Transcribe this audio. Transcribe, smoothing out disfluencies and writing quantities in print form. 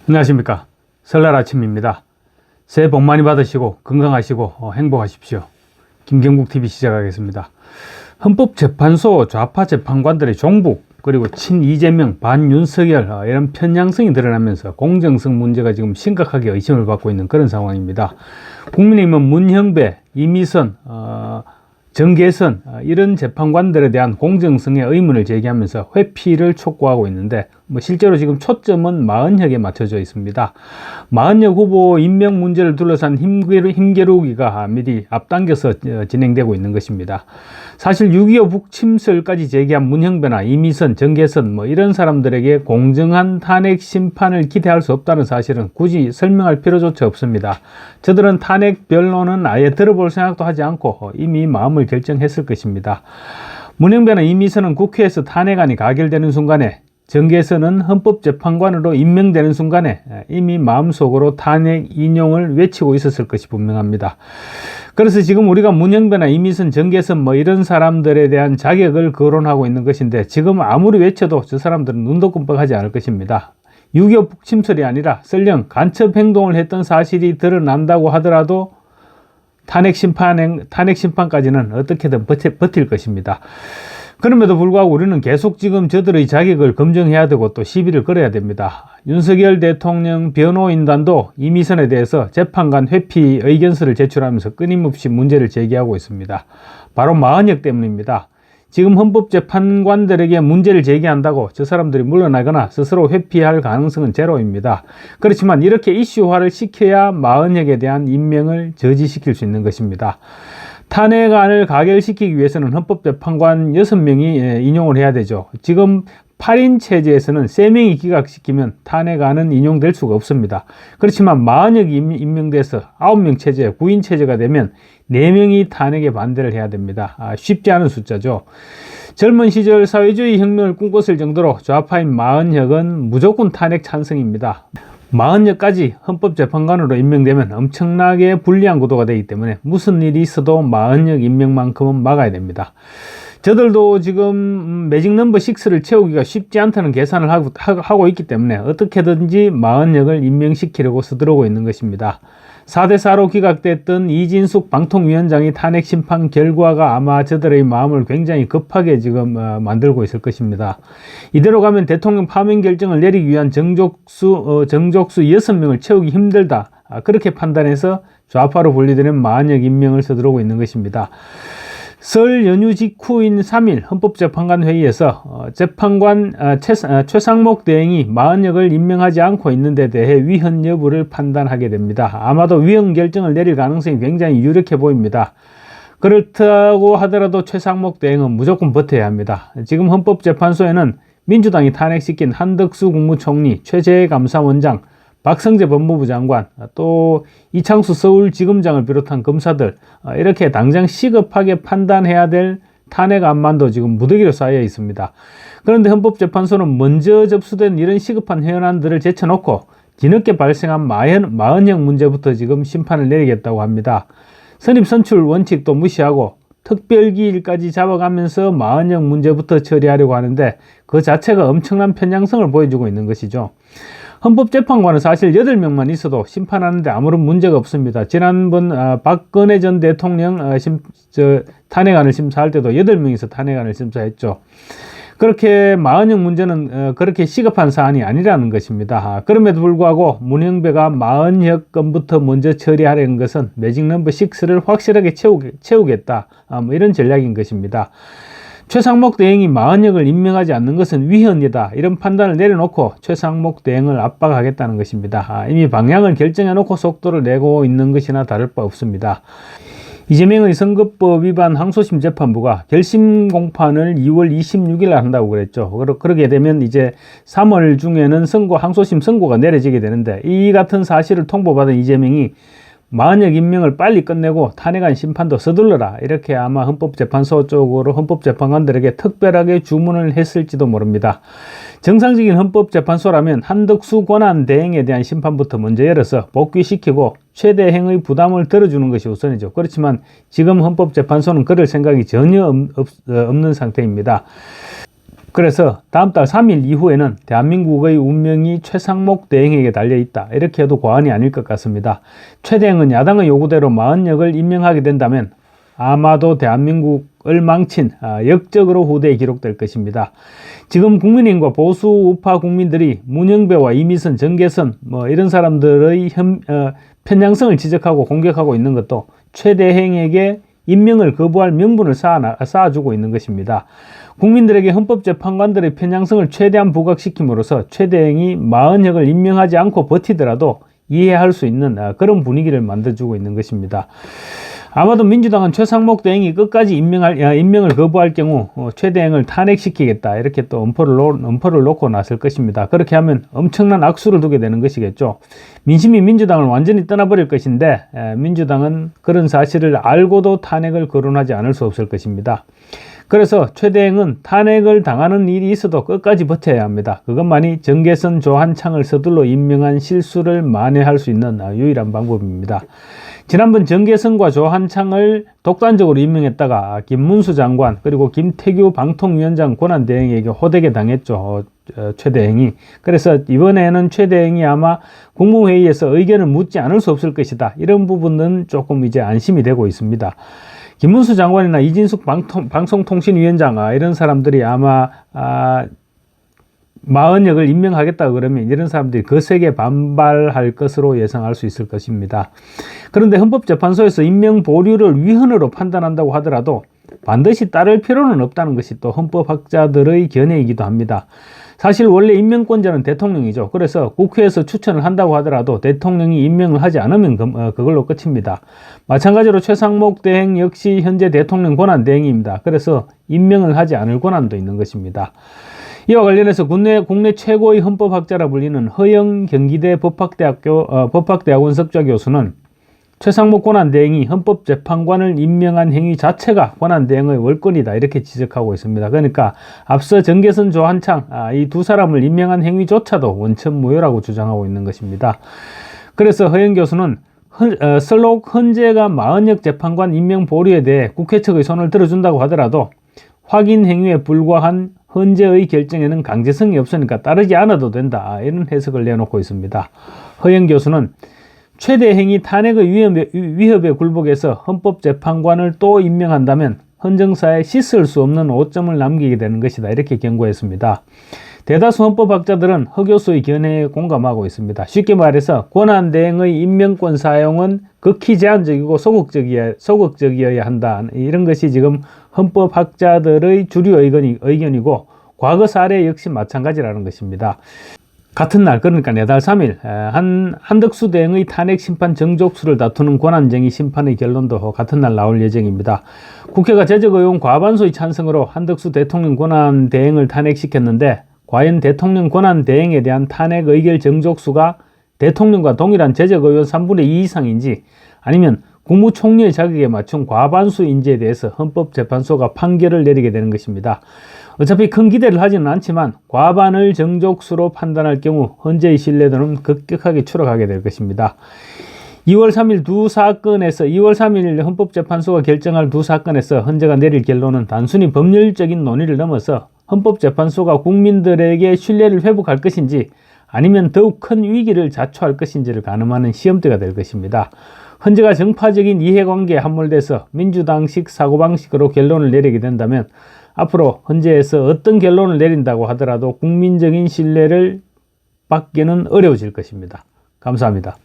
안녕하십니까. 설날 아침입니다. 새해 복 많이 받으시고 건강하시고 행복하십시오. 김경국TV 시작하겠습니다. 헌법재판소 좌파 재판관들의 종북 그리고 친 이재명 반 윤석열 이런 편향성이 드러나면서 공정성 문제가 지금 심각하게 의심을 받고 있는 그런 상황입니다. 국민의힘은 문형배, 이미선, 정계선 이런 재판관들에 대한 공정성의 의문을 제기하면서 회피를 촉구하고 있는데 실제로 지금 초점은 마은혁에 맞춰져 있습니다. 마은혁 후보 임명 문제를 둘러싼 힘겨루기가 미리 앞당겨서 진행되고 있는 것입니다. 사실 6.25 북침설까지 제기한 문형배나 이미선, 정계선 이런 사람들에게 공정한 탄핵 심판을 기대할 수 없다는 사실은 굳이 설명할 필요조차 없습니다. 저들은 탄핵 변론은 아예 들어볼 생각도 하지 않고 이미 마음을 결정했을 것입니다. 문형배나 이미선은 국회에서 탄핵안이 가결되는 순간에, 정계선은 헌법재판관으로 임명되는 순간에 이미 마음속으로 탄핵 인용을 외치고 있었을 것이 분명합니다. 그래서 지금 우리가 문형배나 이미선, 정계선 이런 사람들에 대한 자격을 거론하고 있는 것인데, 지금 아무리 외쳐도 저 사람들은 눈도 끔뻑하지 않을 것입니다. 6.25 북침설이 아니라 설령 간첩 행동을 했던 사실이 드러난다고 하더라도 탄핵 심판까지는 어떻게든 버틸 것입니다. 그럼에도 불구하고 우리는 계속 지금 저들의 자격을 검증해야 되고 또 시비를 걸어야 됩니다. 윤석열 대통령 변호인단도 이미선에 대해서 재판관 회피 의견서를 제출하면서 끊임없이 문제를 제기하고 있습니다. 바로 마은혁 때문입니다. 지금 헌법재판관들에게 문제를 제기한다고 저 사람들이 물러나거나 스스로 회피할 가능성은 제로입니다. 그렇지만 이렇게 이슈화를 시켜야 마은혁에 대한 임명을 저지시킬 수 있는 것입니다. 탄핵안을 가결시키기 위해서는 헌법재판관 6명이 인용을 해야 되죠. 지금 8인 체제에서는 3명이 기각시키면 탄핵안은 인용될 수가 없습니다. 그렇지만 마은혁이 임명돼서 9명 체제, 9인 체제가 되면 4명이 탄핵에 반대를 해야 됩니다. 쉽지 않은 숫자죠. 젊은 시절 사회주의 혁명을 꿈꿨을 정도로 좌파인 마은혁은 무조건 탄핵 찬성입니다. 마은혁까지 헌법재판관으로 임명되면 엄청나게 불리한 구도가 되기 때문에 무슨 일이 있어도 마은혁 임명만큼은 막아야 됩니다. 저들도 지금 매직 넘버 6를 채우기가 쉽지 않다는 계산을 하고 있기 때문에 어떻게든지 마은혁을 임명시키려고 서두르고 있는 것입니다. 4대4로 기각됐던 이진숙 방통위원장의 탄핵 심판 결과가 아마 저들의 마음을 굉장히 급하게 지금 만들고 있을 것입니다. 이대로 가면 대통령 파면 결정을 내리기 위한 정족수 6명을 채우기 힘들다. 그렇게 판단해서 좌파로 분리되는 마은혁 임명을 서두르고 있는 것입니다. 설 연휴 직후인 3일 헌법재판관 회의에서 재판관 최상목 대행이 마은혁을 임명하지 않고 있는 데 대해 위헌 여부를 판단하게 됩니다. 아마도 위헌 결정을 내릴 가능성이 굉장히 유력해 보입니다. 그렇다고 하더라도 최상목 대행은 무조건 버텨야 합니다. 지금 헌법재판소에는 민주당이 탄핵시킨 한덕수 국무총리, 최재해 감사원장, 박성재 법무부 장관, 또 이창수 서울지검장을 비롯한 검사들, 이렇게 당장 시급하게 판단해야 될 탄핵안만도 지금 무더기로 쌓여 있습니다. 그런데 헌법재판소는 먼저 접수된 이런 시급한 현안들을 제쳐놓고 뒤늦게 발생한 마은혁 문제부터 지금 심판을 내리겠다고 합니다. 선입선출 원칙도 무시하고 특별기일까지 잡아가면서 마은혁 문제부터 처리하려고 하는데 그 자체가 엄청난 편향성을 보여주고 있는 것이죠. 헌법재판관은 사실 8명만 있어도 심판하는데 아무런 문제가 없습니다. 지난번 박근혜 전 대통령 탄핵안을 심사할 때도 8명이서 탄핵안을 심사했죠. 그렇게 마은혁 문제는 그렇게 시급한 사안이 아니라는 것입니다. 그럼에도 불구하고 문형배가 마은혁 건부터 먼저 처리하려는 것은 매직 넘버 6를 확실하게 채우겠다. 이런 전략인 것입니다. 최상목 대행이 마은혁을 임명하지 않는 것은 위헌이다. 이런 판단을 내려놓고 최상목 대행을 압박하겠다는 것입니다. 이미 방향을 결정해놓고 속도를 내고 있는 것이나 다를 바 없습니다. 이재명의 선거법 위반 항소심 재판부가 결심 공판을 2월 26일 한다고 그랬죠. 그러게 되면 이제 3월 중에는 항소심 선고가 내려지게 되는데 이 같은 사실을 통보받은 이재명이 마은혁 임명을 빨리 끝내고 탄핵안 심판도 서둘러라. 이렇게 아마 헌법재판소 쪽으로 헌법재판관들에게 특별하게 주문을 했을지도 모릅니다. 정상적인 헌법재판소라면 한덕수 권한 대행에 대한 심판부터 먼저 열어서 복귀시키고 최대 행의 부담을 들어주는 것이 우선이죠. 그렇지만 지금 헌법재판소는 그럴 생각이 전혀 없는 상태입니다. 그래서 다음 달 3일 이후에는 대한민국의 운명이 최상목 대행에게 달려있다, 이렇게 해도 과언이 아닐 것 같습니다. 최 대행은 야당의 요구대로 마흔역을 임명하게 된다면 아마도 대한민국을 망친 역적으로 후대에 기록될 것입니다. 지금 국민의힘과 보수 우파 국민들이 문영배와 이미선, 정계선 이런 사람들의 편향성을 지적하고 공격하고 있는 것도 최 대행에게 임명을 거부할 명분을 쌓아주고 있는 것입니다. 국민들에게 헌법재판관들의 편향성을 최대한 부각시킴으로써 최 대행이 마흔역을 임명하지 않고 버티더라도 이해할 수 있는 그런 분위기를 만들어주고 있는 것입니다. 아마도 민주당은 최상목 대행이 끝까지 임명을 거부할 경우 최 대행을 탄핵시키겠다, 이렇게 또 엄포를 놓고 나설 것입니다. 그렇게 하면 엄청난 악수를 두게 되는 것이겠죠. 민심이 민주당을 완전히 떠나버릴 것인데 민주당은 그런 사실을 알고도 탄핵을 거론하지 않을 수 없을 것입니다. 그래서 최 대행은 탄핵을 당하는 일이 있어도 끝까지 버텨야 합니다. 그것만이 정계선, 조한창을 서둘러 임명한 실수를 만회할 수 있는 유일한 방법입니다. 지난번 정계선과 조한창을 독단적으로 임명했다가 김문수 장관 그리고 김태규 방통위원장 권한대행에게 호되게 당했죠, 최 대행이. 그래서 이번에는 최 대행이 아마 국무회의에서 의견을 묻지 않을 수 없을 것이다, 이런 부분은 조금 이제 안심이 되고 있습니다. 김문수 장관이나 이진숙 방송통신위원장 이런 사람들이 아마 마흔역을 임명하겠다 그러면 이런 사람들이 거세게 반발할 것으로 예상할 수 있을 것입니다. 그런데 헌법재판소에서 임명 보류를 위헌으로 판단한다고 하더라도 반드시 따를 필요는 없다는 것이 또 헌법학자들의 견해이기도 합니다. 사실 원래 임명권자는 대통령이죠. 그래서 국회에서 추천을 한다고 하더라도 대통령이 임명을 하지 않으면 그걸로 끝입니다. 마찬가지로 최상목 대행 역시 현재 대통령 권한 대행입니다. 그래서 임명을 하지 않을 권한도 있는 것입니다. 이와 관련해서 국내 최고의 헌법학자라 불리는 허영 경기대 법학대학원 석좌 교수는 최상목 권한대행이 헌법재판관을 임명한 행위 자체가 권한대행의 월권이다, 이렇게 지적하고 있습니다. 그러니까 앞서 정계선, 조한창 이 두 사람을 임명한 행위조차도 원천무효라고 주장하고 있는 것입니다. 그래서 허영 교수는 설록 헌재가 마흔역 재판관 임명 보류에 대해 국회 측의 손을 들어준다고 하더라도 확인 행위에 불과한 헌재의 결정에는 강제성이 없으니까 따르지 않아도 된다, 이런 해석을 내놓고 있습니다. 허영 교수는 최 대행이 탄핵의 위협에 굴복해서 헌법재판관을 또 임명한다면 헌정사에 씻을 수 없는 오점을 남기게 되는 것이다, 이렇게 경고했습니다. 대다수 헌법학자들은 허 교수의 견해에 공감하고 있습니다. 쉽게 말해서 권한대행의 임명권 사용은 극히 제한적이고 소극적이어야 한다, 이런 것이 지금 헌법학자들의 주류 의견이고 과거 사례 역시 마찬가지라는 것입니다. 같은 날, 그러니까 내달 3일 한덕수 대행의 탄핵 심판 정족수를 다투는 권한쟁의 심판의 결론도 같은 날 나올 예정입니다. 국회가 제적의원 과반수의 찬성으로 한덕수 대통령 권한대행을 탄핵시켰는데 과연 대통령 권한대행에 대한 탄핵 의결 정족수가 대통령과 동일한 제적의원 3분의 2 이상인지 아니면 국무총리의 자격에 맞춘 과반수인지에 대해서 헌법재판소가 판결을 내리게 되는 것입니다. 어차피 큰 기대를 하지는 않지만 과반을 정족수로 판단할 경우 헌재의 신뢰도는 급격하게 추락하게 될 것입니다. 2월 3일 헌법재판소가 결정할 두 사건에서 헌재가 내릴 결론은 단순히 법률적인 논의를 넘어서 헌법재판소가 국민들에게 신뢰를 회복할 것인지 아니면 더욱 큰 위기를 자초할 것인지를 가늠하는 시험대가 될 것입니다. 헌재가 정파적인 이해관계에 함몰돼서 민주당식 사고방식으로 결론을 내리게 된다면 앞으로 헌재에서 어떤 결론을 내린다고 하더라도 국민적인 신뢰를 받기는 어려워질 것입니다. 감사합니다.